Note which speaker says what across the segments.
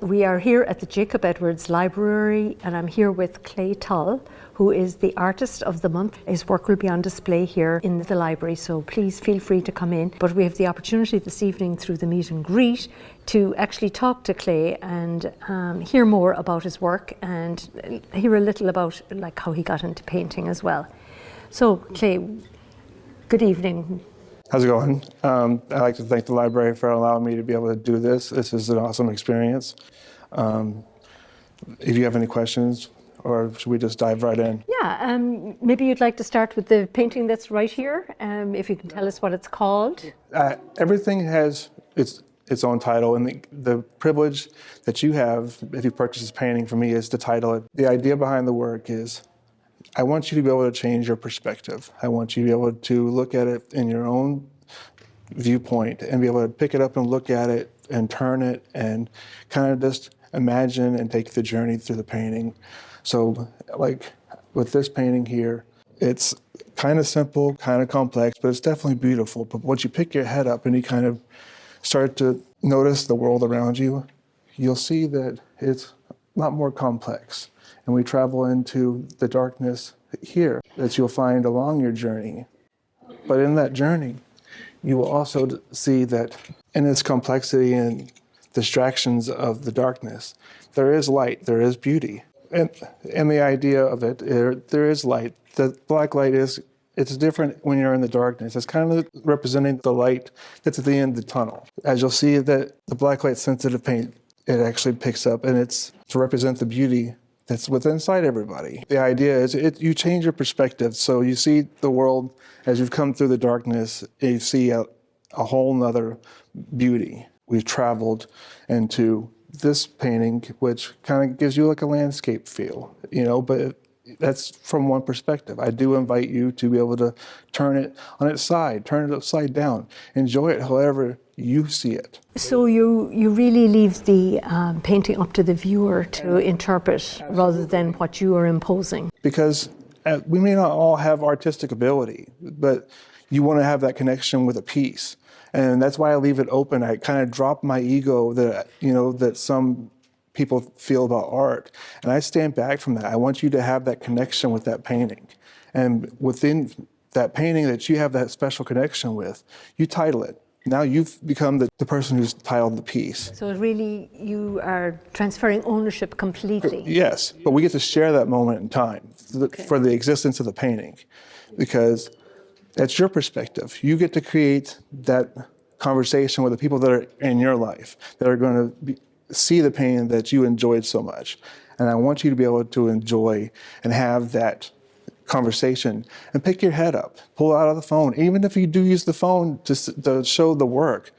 Speaker 1: We are here at the Jacob Edwards Library, and I'm here with Clay Tull, who is the Artist of the Month. His work will be on display here in the library, so please feel free to come in. But we have the opportunity this evening through the meet and greet to actually talk to Clay and hear more about his work and hear a little about how he got into painting as well. So Clay, good evening.
Speaker 2: How's it going? I'd like to thank the library for allowing me to be able to do this. This is an awesome experience. If you have any questions, or should we just dive right in?
Speaker 1: Yeah, maybe you'd like to start with the painting that's right here, if you can tell us what it's called.
Speaker 2: Everything has its own title, and the privilege that you have if you purchase this painting from me is to title it. The idea behind the work is I want you to be able to change your perspective. I want you to be able to look at it in your own viewpoint and be able to pick it up and look at it and turn it and kind of just imagine and take the journey through the painting. So like with this painting here, it's kind of simple, kind of complex, but it's definitely beautiful. But once you pick your head up and you kind of start to notice the world around you, you'll see that it's a lot more complex. And we travel into the darkness here that you'll find along your journey. But in that journey, you will also see that in its complexity and distractions of the darkness, there is light, there is beauty. And the idea of it, there is light. The black light it's different when you're in the darkness. It's kind of representing the light that's at the end of the tunnel. As you'll see that the black light sensitive paint, it actually picks up, and it's to represent the beauty that's within inside everybody. The idea is you change your perspective. So you see the world as you've come through the darkness, you see a whole nother beauty. We've traveled into this painting, which kind of gives you like a landscape feel, but that's from one perspective. I do invite you to be able to turn it on its side, turn it upside down, enjoy it however you see it.
Speaker 1: So you really leave the painting up to the viewer to interpret rather than what you are imposing.
Speaker 2: Because we may not all have artistic ability, but you want to have that connection with a piece. And that's why I leave it open. I kind of drop my ego that some people feel about art. And I stand back from that. I want you to have that connection with that painting. And within that painting that you have that special connection with, you title it. Now you've become the person who's titled the piece.
Speaker 1: So really you are transferring ownership completely.
Speaker 2: Yes, but we get to share that moment in time for the existence of the painting, because that's your perspective. You get to create that conversation with the people that are in your life, that are going to see the painting that you enjoyed so much. And I want you to be able to enjoy and have that conversation and pick your head up, pull out of the phone, even if you do use the phone to show the work,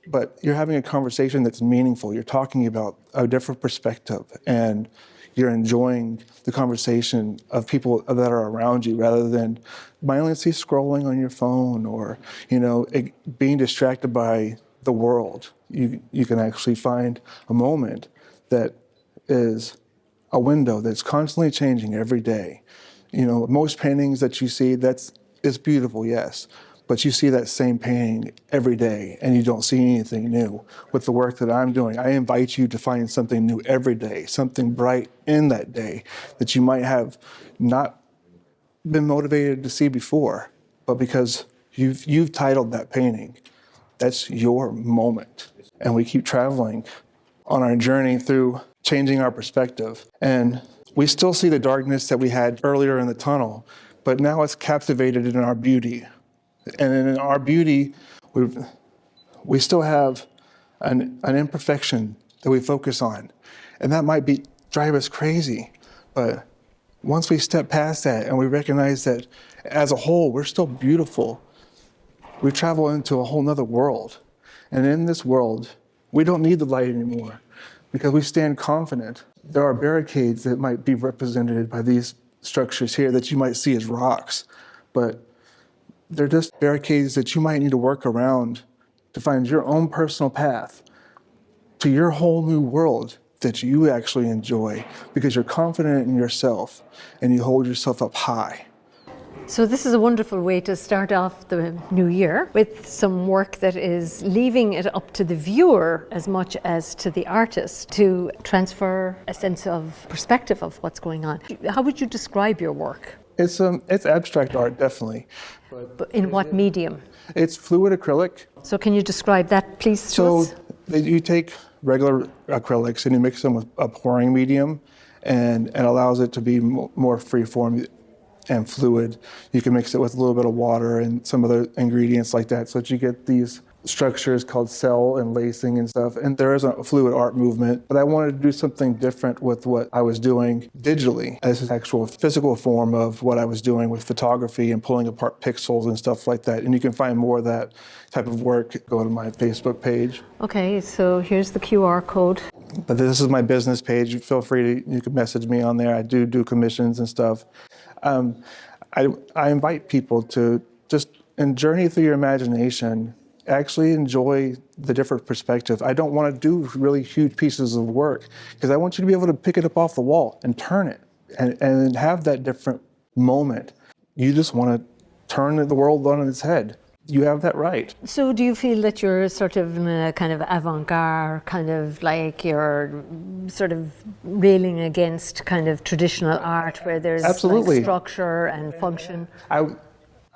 Speaker 2: but you're having a conversation that's meaningful. You're talking about a different perspective and you're enjoying the conversation of people that are around you rather than mindlessly scrolling on your phone or, being distracted by the world. You can actually find a moment that is a window that's constantly changing every day. Most paintings that you see, it's beautiful, yes, but you see that same painting every day and you don't see anything new. With the work that I'm doing, I invite you to find something new every day, something bright in that day that you might have not been motivated to see before, but because you've titled that painting, that's your moment. And we keep traveling on our journey through changing our perspective. And we still see the darkness that we had earlier in the tunnel, but now it's captivated in our beauty. And in our beauty, we still have an imperfection that we focus on. And that might drive us crazy. But once we step past that and we recognize that as a whole, we're still beautiful, we travel into a whole nother world. And in this world, we don't need the light anymore because we stand confident. There are barricades that might be represented by these structures here that you might see as rocks, but they're just barricades that you might need to work around to find your own personal path to your whole new world that you actually enjoy because you're confident in yourself and you hold yourself up high.
Speaker 1: So this is a wonderful way to start off the new year with some work that is leaving it up to the viewer as much as to the artist to transfer a sense of perspective of what's going on. How would you describe your work?
Speaker 2: It's abstract art, definitely.
Speaker 1: But in what medium?
Speaker 2: It's fluid acrylic.
Speaker 1: So can you describe that, please, to us?
Speaker 2: So you take regular acrylics and you mix them with a pouring medium, and it allows it to be more free-form and fluid. You can mix it with a little bit of water and some other ingredients like that so that you get these structures called cell and lacing and stuff. And there is a fluid art movement, but I wanted to do something different with what I was doing digitally as an actual physical form of what I was doing with photography and pulling apart pixels and stuff like that. And you can find more of that type of work. Go to my Facebook page.
Speaker 1: Okay, so here's the QR code.
Speaker 2: But this is my business page. Feel free to, you can message me on there. I do commissions and stuff. I invite people to just journey through your imagination, actually enjoy the different perspective. I don't want to do really huge pieces of work because I want you to be able to pick it up off the wall and turn it and have that different moment. You just want to turn the world on its head. You have that right.
Speaker 1: So do you feel that you're sort of in a kind of avant-garde, kind of like you're sort of railing against kind of traditional art where there's
Speaker 2: Absolutely.
Speaker 1: Like structure and function?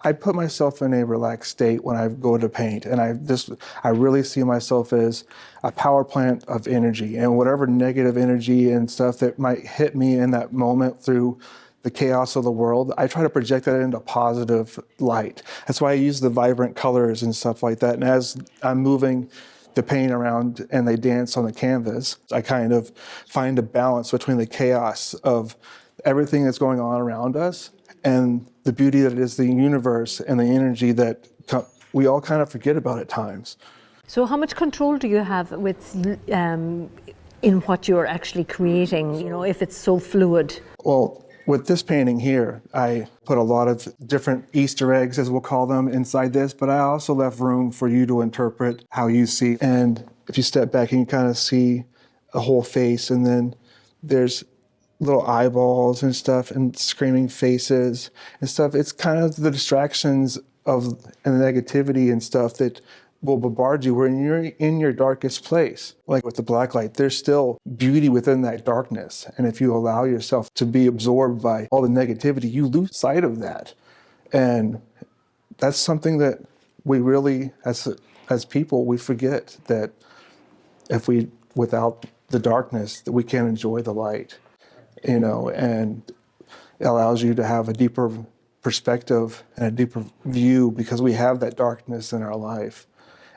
Speaker 2: I put myself in a relaxed state when I go to paint, and I really see myself as a power plant of energy, and whatever negative energy and stuff that might hit me in that moment through the chaos of the world, I try to project that into positive light. That's why I use the vibrant colors and stuff like that. And as I'm moving the paint around and they dance on the canvas, I kind of find a balance between the chaos of everything that's going on around us and the beauty that is the universe and the energy that we all kind of forget about at times.
Speaker 1: So how much control do you have with in what you're actually creating, you know, if it's so fluid?
Speaker 2: Well, with this painting here, I put a lot of different Easter eggs, as we'll call them, inside this, but I also left room for you to interpret how you see. And if you step back and you kind of see a whole face, and then there's little eyeballs and stuff and screaming faces and stuff. It's kind of the distractions of and the negativity and stuff that will bombard you when you're in your darkest place. Like with the black light, there's still beauty within that darkness. And if you allow yourself to be absorbed by all the negativity, you lose sight of that. And that's something that we really, as people, we forget that without the darkness, that we can't enjoy the light, you know, and it allows you to have a deeper perspective and a deeper view because we have that darkness in our life.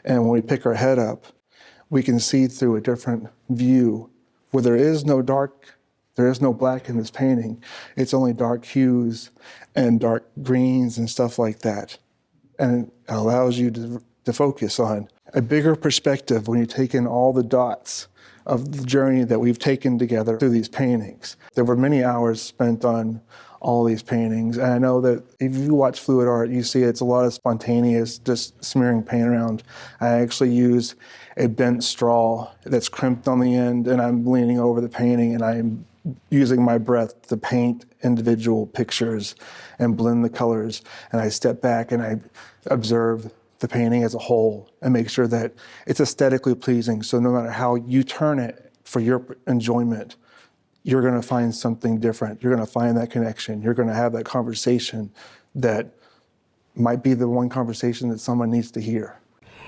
Speaker 2: And when we pick our head up, we can see through a different view where there is no dark, there is no black in this painting. It's only dark hues and dark greens and stuff like that. And it allows you to focus on a bigger perspective when you take in all the dots of the journey that we've taken together through these paintings. There were many hours spent on all these paintings. And I know that if you watch fluid art, you see it's a lot of spontaneous, just smearing paint around. I actually use a bent straw that's crimped on the end, and I'm leaning over the painting, and I'm using my breath to paint individual pictures and blend the colors. And I step back and I observe the painting as a whole and make sure that it's aesthetically pleasing. So no matter how you turn it for your enjoyment, you're going to find something different. You're going to find that connection. You're going to have that conversation that might be the one conversation that someone needs to hear.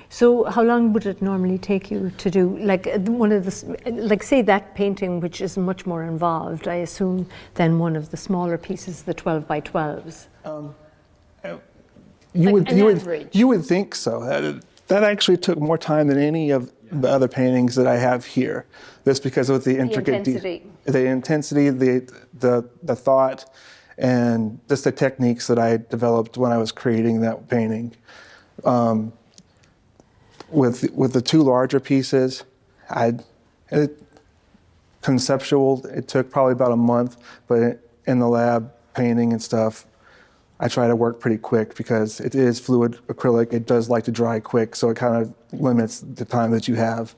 Speaker 1: So how long would it normally take you to do, like one of the, like say that painting, which is much more involved, I assume, than one of the smaller pieces, the 12 by 12s?
Speaker 2: You
Speaker 1: Average.
Speaker 2: would think so. That actually took more time than any of the other paintings that I have here. That's because of the intricate the intensity, the thought, and just the techniques that I developed when I was creating that painting. With the two larger pieces, conceptual, it took probably about a month, but in the lab painting and stuff, I try to work pretty quick because it is fluid acrylic. It does like to dry quick, so it kind of limits the time that you have.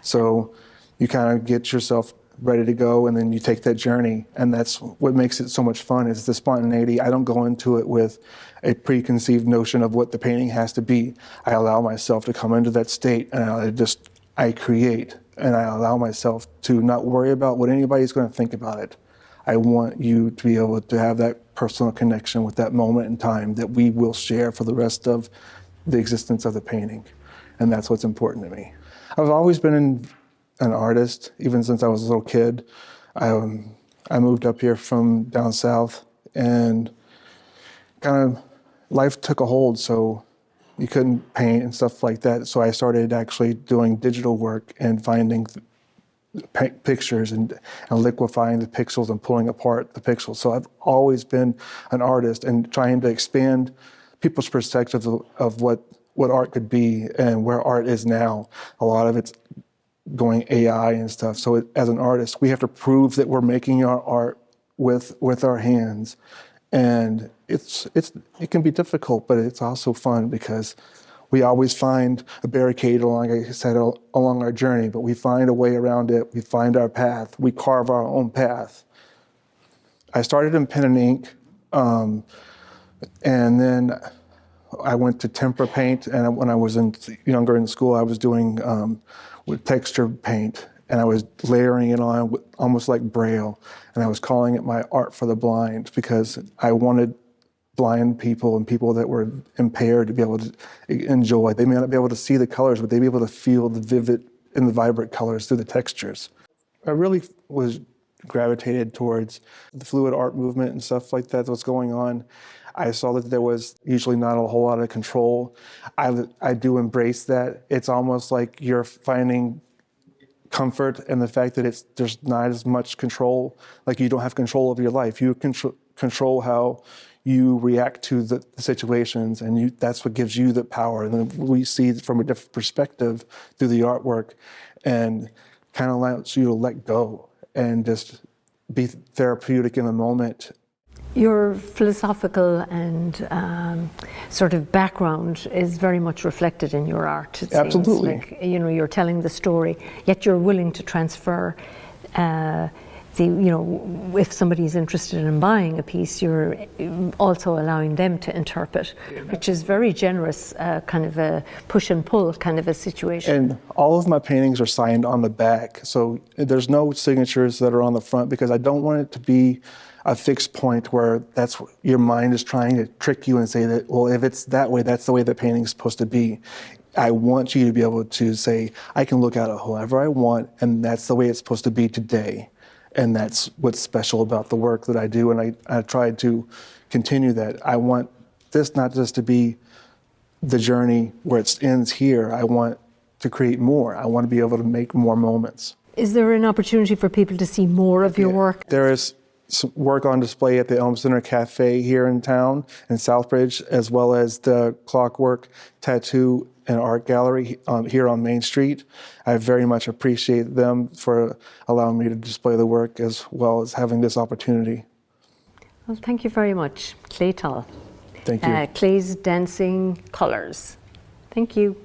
Speaker 2: So you kind of get yourself ready to go, and then you take that journey. And that's what makes it so much fun, is the spontaneity. I don't go into it with a preconceived notion of what the painting has to be. I allow myself to come into that state, and I create, and I allow myself to not worry about what anybody's going to think about it. I want you to be able to have that personal connection with that moment in time that we will share for the rest of the existence of the painting. And that's what's important to me. I've always been an artist, even since I was a little kid. I moved up here from down south, and kind of life took a hold, so you couldn't paint and stuff like that. So I started actually doing digital work and finding pictures and liquefying the pixels and pulling apart the pixels. So I've always been an artist and trying to expand people's perspectives of what art could be and where art is now. A lot of it's going AI and stuff. So as an artist, we have to prove that we're making our art with our hands. And it can be difficult, but it's also fun because we always find a barricade, like I said, along our journey, but we find a way around it. We find our path. We carve our own path. I started in pen and ink, and then I went to tempera paint. And when I was younger in school, I was doing with texture paint, and I was layering it on almost like Braille, and I was calling it my art for the blind because I wanted blind people and people that were impaired to be able to enjoy. They may not be able to see the colors, but they'd be able to feel the vivid and the vibrant colors through the textures. I really was gravitated towards the fluid art movement and stuff like that that's going on. I saw that there was usually not a whole lot of control. I do embrace that. It's almost like you're finding comfort in the fact that there's not as much control. Like you don't have control of your life. You control how you react to the situations, and that's what gives you the power. And then we see it from a different perspective through the artwork, and kind of allows you to let go and just be therapeutic in the moment.
Speaker 1: Your philosophical and sort of background is very much reflected in your art. It
Speaker 2: Absolutely.
Speaker 1: seems. Like, you're telling the story, yet you're willing to transfer if somebody's interested in buying a piece, you're also allowing them to interpret, which is very generous, kind of a push and pull kind of a situation.
Speaker 2: And all of my paintings are signed on the back, so there's no signatures that are on the front because I don't want it to be a fixed point where that's your mind is trying to trick you and say that, well, if it's that way, that's the way the painting's supposed to be. I want you to be able to say, I can look at it however I want, and that's the way it's supposed to be today. And that's what's special about the work that I do, and I tried to continue that. I want this not just to be the journey where it ends here. I want to create more. I want to be able to make more moments.
Speaker 1: Is there an opportunity for people to see more of your work?
Speaker 2: There is some work on display at the Elm Center Cafe here in town, in Southbridge, as well as the Clockwork Tattoo and Art Gallery here on Main Street. I very much appreciate them for allowing me to display the work as well as having this opportunity.
Speaker 1: Well, thank you very much, Clay Tull.
Speaker 2: Thank you.
Speaker 1: Clay's Dancing Colors. Thank you.